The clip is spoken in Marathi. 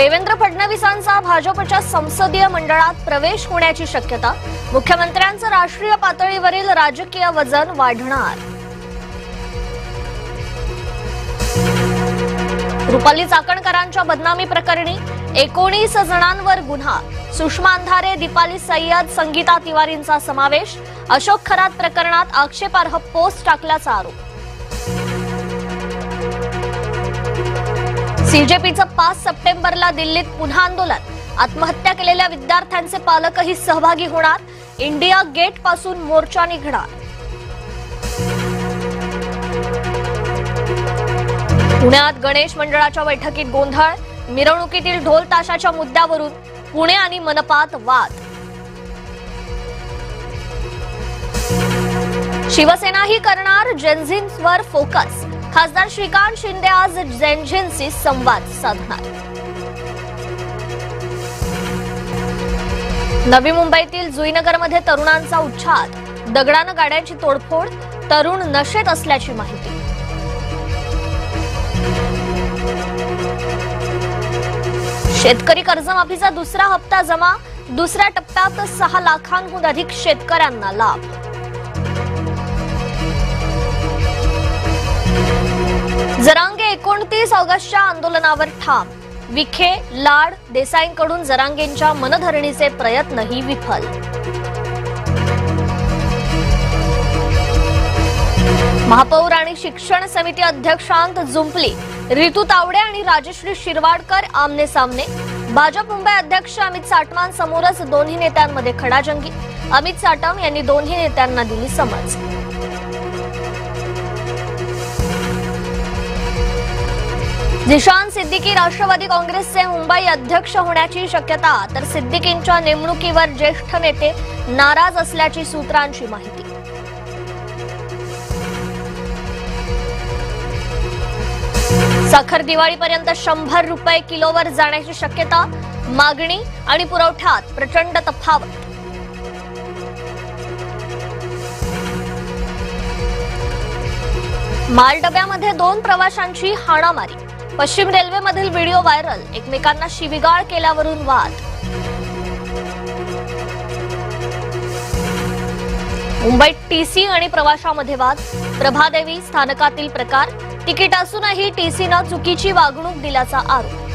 देवेंद्र फडणवीसांचा भाजपच्या संसदीय मंडळात प्रवेश होण्याची शक्यता। मुख्यमंत्र्यांचं राष्ट्रीय पातळीवरील राजकीय वजन वाढणार। रुपाली चाकणकरांच्या बदनामी प्रकरणी 19 जणांवर गुन्हा। सुषमा अंधारे, दीपाली सय्यद, संगीता तिवारींचा समावेश। अशोक खरात प्रकरणात आक्षेपार्ह पोस्ट टाकल्याचा आरोप। सीजेपीचं 5 सप्टेंबरला दिल्लीत पुन्हा आंदोलन। आत्महत्या केलेल्या विद्यार्थ्यांचे पालकही सहभागी होणार। इंडिया गेट पासून मोर्चा निघणार। पुण्यात गणेश मंडळाच्या बैठकीत गोंधळ। मिरवणुकीतील ढोल ताशाच्या मुद्द्यावरून पुणे आणि मनपात वाद। शिवसेनाही करणार जेनझींवर फोकस। खासदार श्रीकांत शिंदे आज जेनझींशी संवाद साधणार। नवी मुंबईतील जुईनगरमध्ये तरुणांचा उच्छाद। दगडानं गाड्यांची तोडफोड। तरुण नशेत असल्याची माहिती। शेतकरी कर्जमाफीचा दुसरा हप्ता जमा। दुसऱ्या टप्प्यात 6 लाखांहून अधिक शेतकऱ्यांना लाभ। जरांगे 29 ऑगस्टच्या आंदोलनावर ठाम। विखे, लाड, देसाईंकडून जरांगेंच्या मनधरणीचे प्रयत्नही विफल। महापौर आणि शिक्षण समिती अध्यक्षांत जुंपली। रितू तावडे आणि राजश्री शिरवाडकर आमने सामने। भाजप मुंबई अध्यक्ष अमित साटमान समोरच दोन्ही नेत्यांमध्ये खडाजंगी। अमित साटम यांनी दोन्ही नेत्यांना दिली समज। झिशान सिद्दीकी राष्ट्रवादी काँग्रेसचे मुंबई अध्यक्ष होण्याची शक्यता। तर सिद्दीकींच्या नेमणुकीवर ज्येष्ठ नेते नाराज असल्याची सूत्रांची माहिती। साखर दिवाळीपर्यंत 100 रुपये किलोवर जाण्याची शक्यता। मागणी आणि पुरवठ्यात प्रचंड तफावत। मालडब्यामध्ये 2 प्रवाशांची हाणामारी। पश्चिम रेल्वेमधील व्हिडिओ व्हायरल। एकमेकांना शिवीगाळ केल्यावरून वाद। मुंबईत टीसी आणि प्रवाशामध्ये वाद। प्रभादेवी स्थानकातील प्रकार। तिकीट असूनही टीसीनं चुकीची वागणूक दिल्याचा आरोप।